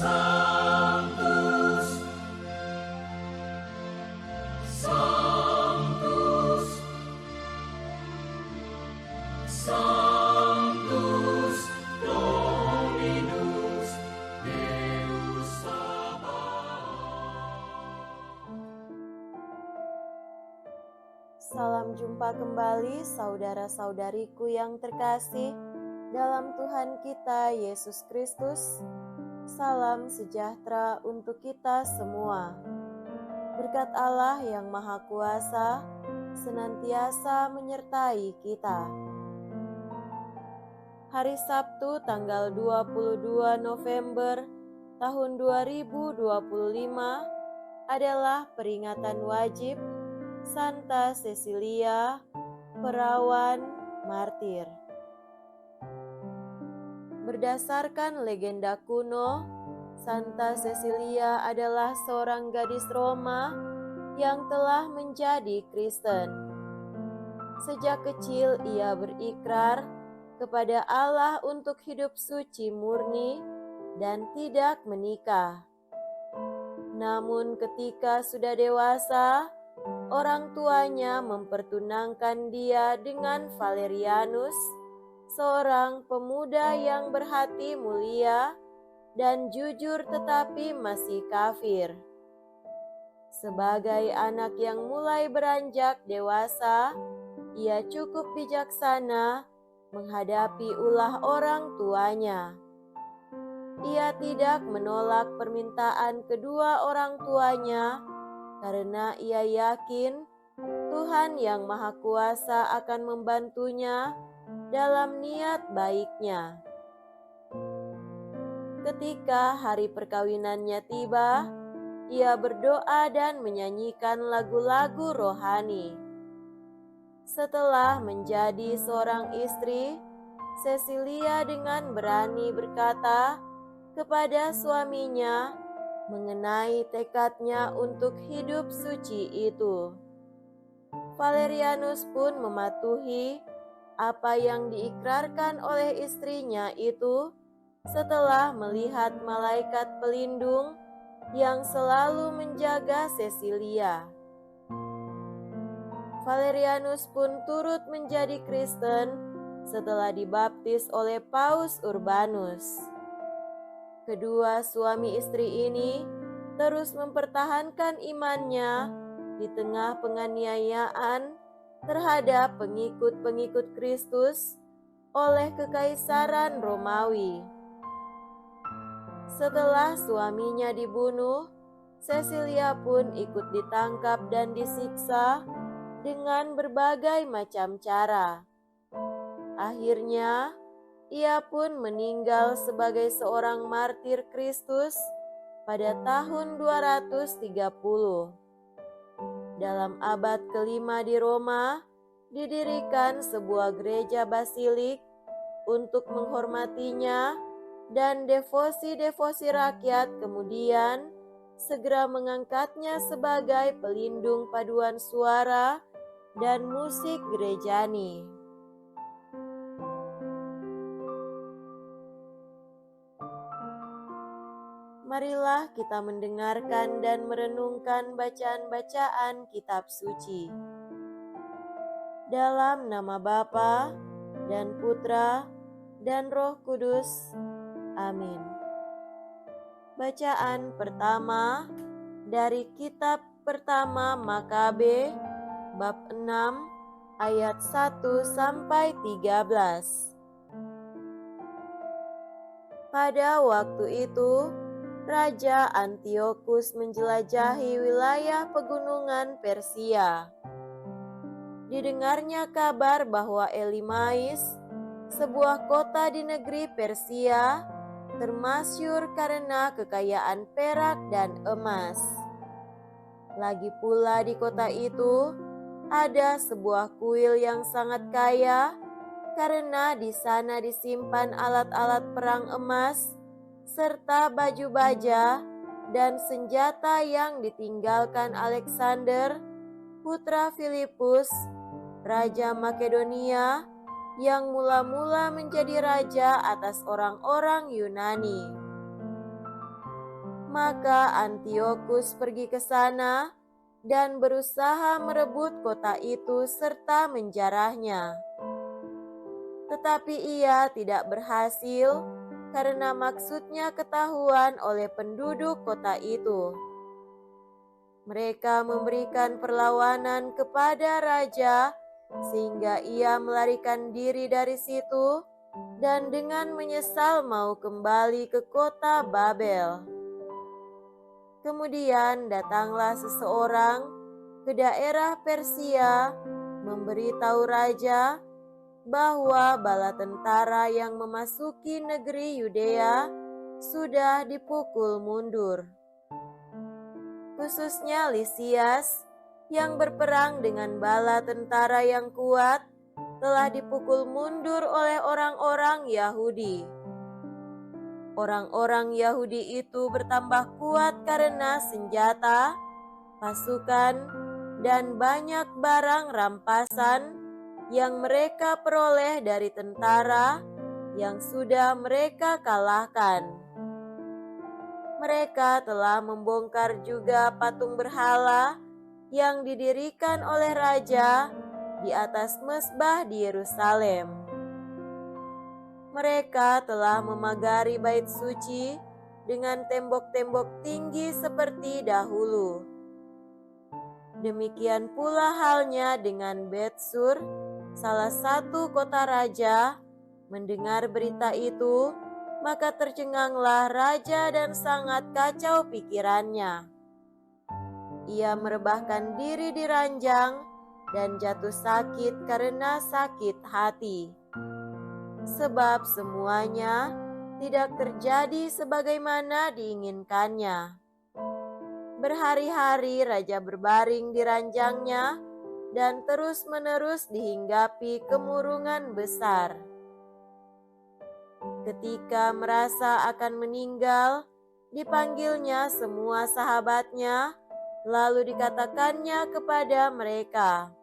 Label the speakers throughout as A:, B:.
A: Sanctus, Sanctus, Sanctus Dominus Deus Sabaoth.
B: Salam jumpa kembali saudara-saudariku yang terkasih dalam Tuhan kita Yesus Kristus. Salam sejahtera untuk kita semua. Berkat Allah yang Maha Kuasa senantiasa menyertai kita. Hari Sabtu tanggal 22 November tahun 2025 adalah peringatan wajib Santa Cecilia, perawan martir. Berdasarkan legenda kuno, Santa Cecilia adalah seorang gadis Roma yang telah menjadi Kristen. Sejak kecil ia berikrar kepada Allah untuk hidup suci murni dan tidak menikah. Namun ketika sudah dewasa, orang tuanya mempertunangkan dia dengan Valerianus, seorang pemuda yang berhati mulia dan jujur tetapi masih kafir. Sebagai anak yang mulai beranjak dewasa, ia cukup bijaksana menghadapi ulah orang tuanya. Ia tidak menolak permintaan kedua orang tuanya karena ia yakin Tuhan yang Maha Kuasa akan membantunya dalam niat baiknya. Ketika hari perkawinannya tiba, ia berdoa dan menyanyikan lagu-lagu rohani. Setelah menjadi seorang istri, Cecilia dengan berani berkata kepada suaminya mengenai tekadnya untuk hidup suci itu. Valerianus pun mematuhi apa yang diikrarkan oleh istrinya itu setelah melihat malaikat pelindung yang selalu menjaga Cecilia. Valerianus pun turut menjadi Kristen setelah dibaptis oleh Paus Urbanus. Kedua suami istri ini terus mempertahankan imannya di tengah penganiayaan terhadap pengikut-pengikut Kristus oleh Kekaisaran Romawi. Setelah suaminya dibunuh, Cecilia pun ikut ditangkap dan disiksa dengan berbagai macam cara. Akhirnya, ia pun meninggal sebagai seorang martir Kristus pada tahun 230. Dalam abad kelima di Roma, didirikan sebuah gereja basilik untuk menghormatinya dan devosi-devosi rakyat kemudian segera mengangkatnya sebagai pelindung paduan suara dan musik gerejani. Marilah kita mendengarkan dan merenungkan bacaan-bacaan kitab suci. Dalam nama Bapa dan Putra dan Roh Kudus. Amin. Bacaan pertama dari kitab pertama Makabe bab 6 ayat 1 sampai 13. Pada waktu itu, Raja Antiochus menjelajahi wilayah pegunungan Persia. Didengarnya kabar bahwa Elymais, sebuah kota di negeri Persia, termasyhur karena kekayaan perak dan emas. Lagi pula di kota itu ada sebuah kuil yang sangat kaya karena di sana disimpan alat-alat perang emas serta baju baja dan senjata yang ditinggalkan Alexander, putra Filipus, Raja Makedonia, yang mula-mula menjadi raja atas orang-orang Yunani. Maka Antiokhus pergi ke sana dan berusaha merebut kota itu serta menjarahnya. Tetapi ia tidak berhasil karena maksudnya ketahuan oleh penduduk kota itu. Mereka memberikan perlawanan kepada raja sehingga ia melarikan diri dari situ dan dengan menyesal mau kembali ke kota Babel. Kemudian datanglah seseorang ke daerah Persia memberitahu raja bahwa bala tentara yang memasuki negeri Yudea sudah dipukul mundur. Khususnya Lisias yang berperang dengan bala tentara yang kuat telah dipukul mundur oleh orang-orang Yahudi. Orang-orang Yahudi itu bertambah kuat karena senjata, pasukan, dan banyak barang rampasan yang mereka peroleh dari tentara yang sudah mereka kalahkan. Mereka telah membongkar juga patung berhala yang didirikan oleh raja di atas mezbah di Yerusalem. Mereka telah memagari bait suci dengan tembok-tembok tinggi seperti dahulu. Demikian pula halnya dengan Bet-Sur, salah satu kota raja. Mendengar berita itu, maka tercenganglah raja dan sangat kacau pikirannya. Ia merebahkan diri di ranjang dan jatuh sakit karena sakit hati. Sebab semuanya tidak terjadi sebagaimana diinginkannya. Berhari-hari raja berbaring di ranjangnya dan terus-menerus dihinggapi kemurungan besar. Ketika merasa akan meninggal, dipanggilnya semua sahabatnya, lalu dikatakannya kepada mereka,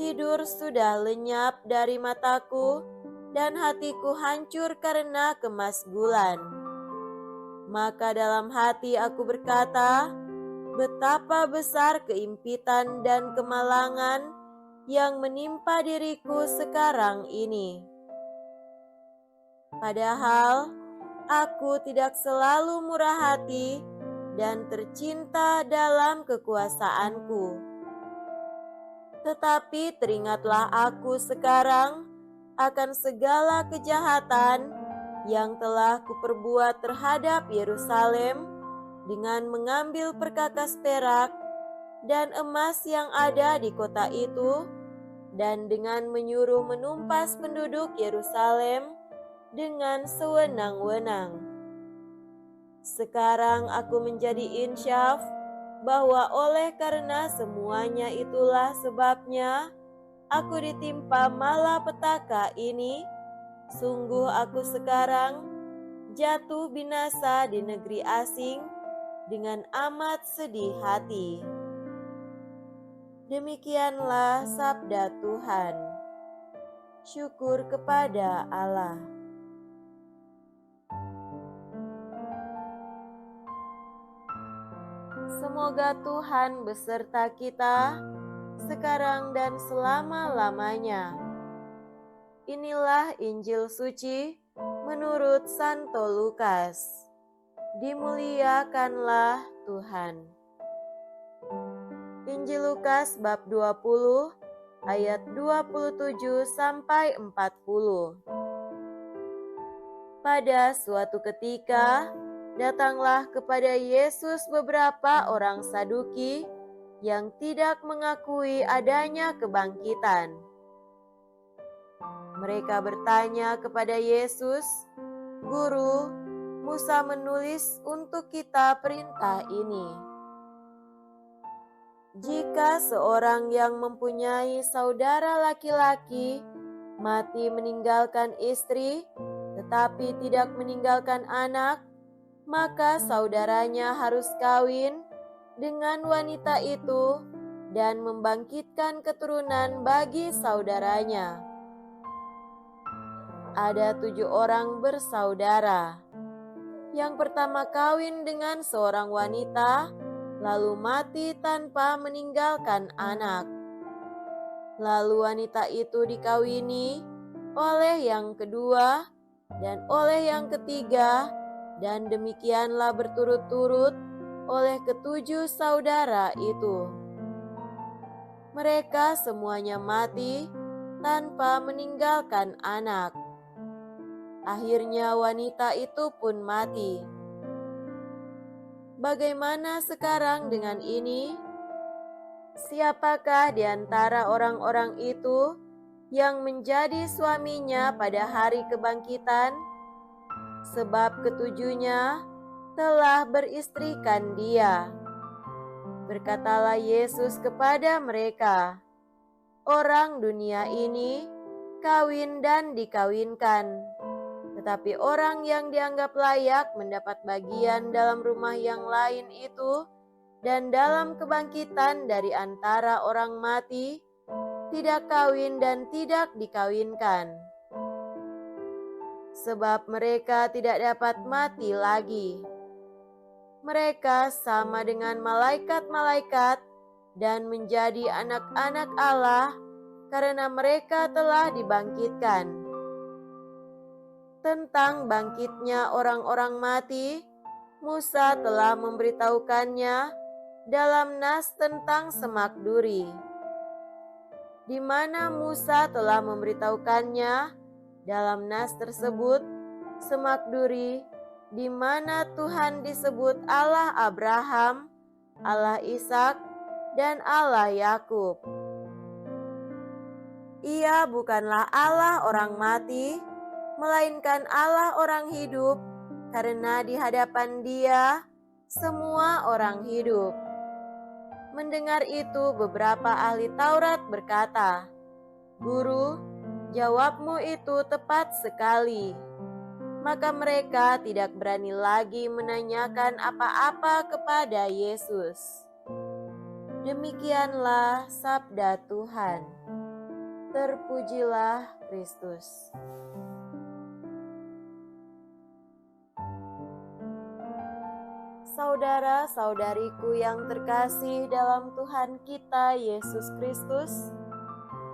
B: "Tidur sudah lenyap dari mataku dan hatiku hancur karena kemasgulan." Maka dalam hati aku berkata, betapa besar keimpitan dan kemalangan yang menimpa diriku sekarang ini. Padahal aku tidak selalu murah hati dan tercinta dalam kekuasaanku. Tetapi teringatlah aku sekarang akan segala kejahatan yang telah kuperbuat terhadap Yerusalem dengan mengambil perkakas perak dan emas yang ada di kota itu, dan dengan menyuruh menumpas penduduk Yerusalem dengan sewenang-wenang. Sekarang aku menjadi insyaf bahwa oleh karena semuanya itulah sebabnya aku ditimpa malapetaka ini. Sungguh aku sekarang jatuh binasa di negeri asing dengan amat sedih hati. Demikianlah sabda Tuhan. Syukur kepada Allah. Semoga Tuhan beserta kita sekarang dan selama-lamanya. Inilah Injil suci menurut Santo Lukas. Dimuliakanlah Tuhan. Injil Lukas bab 20 ayat 27 sampai 40. Pada suatu ketika, datanglah kepada Yesus beberapa orang Saduki yang tidak mengakui adanya kebangkitan. Mereka bertanya kepada Yesus, "Guru, Musa menulis untuk kita perintah ini. Jika seorang yang mempunyai saudara laki-laki mati meninggalkan istri, tetapi tidak meninggalkan anak, maka saudaranya harus kawin dengan wanita itu dan membangkitkan keturunan bagi saudaranya. Ada 7 orang bersaudara. Yang pertama kawin dengan seorang wanita, lalu mati tanpa meninggalkan anak. Lalu wanita itu dikawini oleh yang kedua dan oleh yang ketiga, dan demikianlah berturut-turut oleh ketujuh saudara itu. Mereka semuanya mati tanpa meninggalkan anak. Akhirnya wanita itu pun mati. Bagaimana sekarang dengan ini? Siapakah di antara orang-orang itu yang menjadi suaminya pada hari kebangkitan? Sebab ketujuhnya telah beristrikan dia. Berkatalah Yesus kepada mereka, "Orang dunia ini kawin dan dikawinkan, tetapi orang yang dianggap layak mendapat bagian dalam rumah yang lain itu dan dalam kebangkitan dari antara orang mati, tidak kawin dan tidak dikawinkan. Sebab mereka tidak dapat mati lagi. Mereka sama dengan malaikat-malaikat dan menjadi anak-anak Allah karena mereka telah dibangkitkan. Tentang bangkitnya orang-orang mati, Musa telah memberitahukannya dalam nas tentang semak duri, di mana Musa telah memberitahukannya dalam nas tersebut, semak duri, di mana Tuhan disebut Allah Abraham, Allah Ishak, dan Allah Yakub. Ia bukanlah Allah orang mati, melainkan Allah orang hidup, karena di hadapan Dia semua orang hidup. Mendengar itu, beberapa ahli Taurat berkata, "Guru, jawabmu itu tepat sekali." Maka mereka tidak berani lagi menanyakan apa-apa kepada Yesus. Demikianlah sabda Tuhan. Terpujilah Kristus. Saudara-saudariku yang terkasih dalam Tuhan kita Yesus Kristus,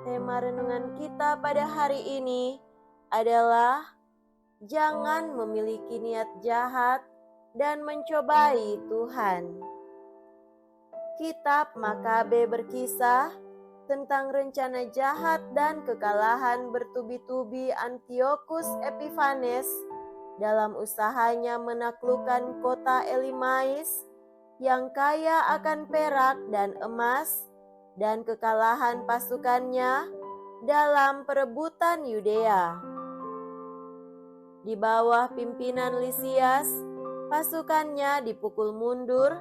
B: tema renungan kita pada hari ini adalah jangan memiliki niat jahat dan mencobai Tuhan. Kitab Makabe berkisah tentang rencana jahat dan kekalahan bertubi-tubi Antiochus Epiphanes dalam usahanya menaklukkan kota Elimais yang kaya akan perak dan emas, dan kekalahan pasukannya dalam perebutan Yudea. Di bawah pimpinan Lisias, pasukannya dipukul mundur,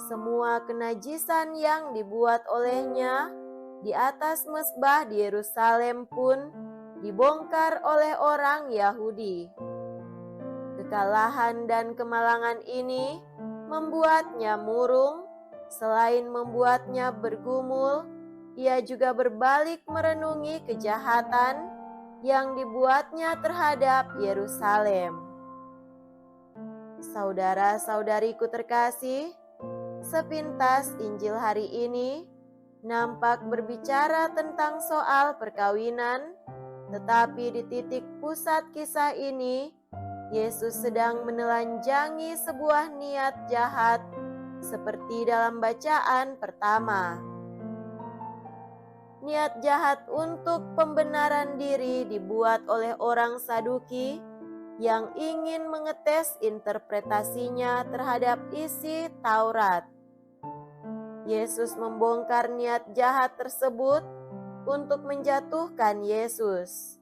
B: semua kenajisan yang dibuat olehnya di atas mezbah di Yerusalem pun dibongkar oleh orang Yahudi. Kekalahan dan kemalangan ini membuatnya murung. Selain membuatnya bergumul, ia juga berbalik merenungi kejahatan yang dibuatnya terhadap Yerusalem. Saudara-saudariku terkasih, sepintas Injil hari ini nampak berbicara tentang soal perkawinan, tetapi di titik pusat kisah ini, Yesus sedang menelanjangi sebuah niat jahat seperti dalam bacaan pertama. Niat jahat untuk pembenaran diri dibuat oleh orang Saduki yang ingin mengetes interpretasinya terhadap isi Taurat. Yesus membongkar niat jahat tersebut untuk menjatuhkan Yesus.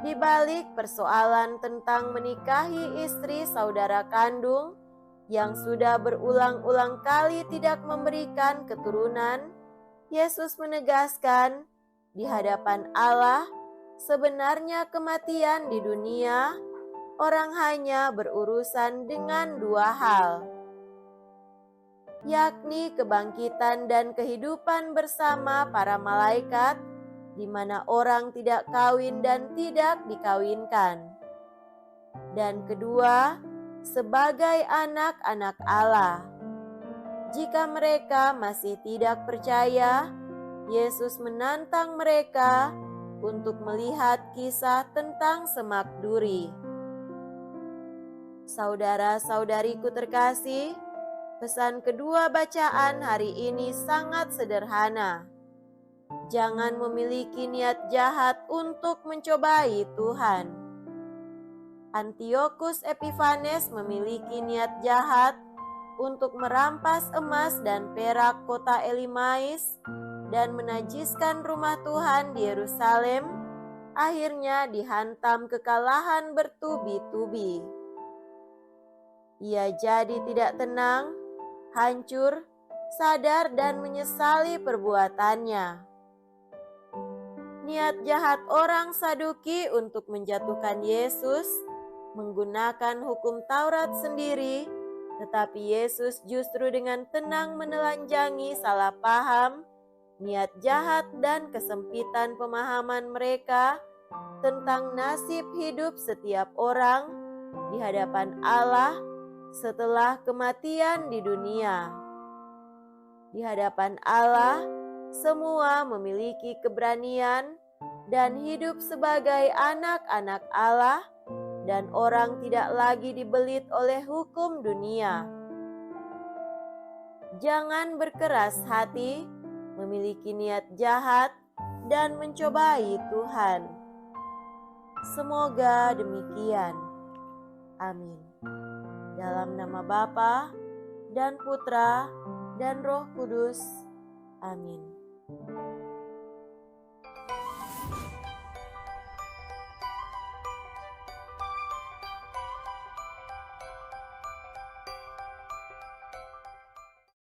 B: Di balik persoalan tentang menikahi istri saudara kandung yang sudah berulang-ulang kali tidak memberikan keturunan, Yesus menegaskan di hadapan Allah sebenarnya kematian di dunia orang hanya berurusan dengan dua hal, yakni kebangkitan dan kehidupan bersama para malaikat, di mana orang tidak kawin dan tidak dikawinkan. dan kedua, sebagai anak-anak Allah. Jika mereka masih tidak percaya, Yesus menantang mereka untuk melihat kisah tentang semak duri. Saudara-saudariku terkasih, pesan kedua bacaan hari ini sangat sederhana. Jangan memiliki niat jahat untuk mencobai Tuhan. Antiochus Epiphanes memiliki niat jahat untuk merampas emas dan perak kota Elimais dan menajiskan rumah Tuhan di Yerusalem. Akhirnya dihantam kekalahan bertubi-tubi. Ia jadi tidak tenang, hancur, sadar dan menyesali perbuatannya. Niat jahat orang Saduki untuk menjatuhkan Yesus menggunakan hukum Taurat sendiri, tetapi Yesus justru dengan tenang menelanjangi salah paham, niat jahat dan kesempitan pemahaman mereka tentang nasib hidup setiap orang di hadapan Allah setelah kematian di dunia. Di hadapan Allah, semua memiliki keberanian dan hidup sebagai anak-anak Allah, dan orang tidak lagi dibelit oleh hukum dunia. Jangan berkeras hati, memiliki niat jahat, dan mencobai Tuhan. Semoga demikian. Amin. Dalam nama Bapa dan Putra dan Roh Kudus. Amin.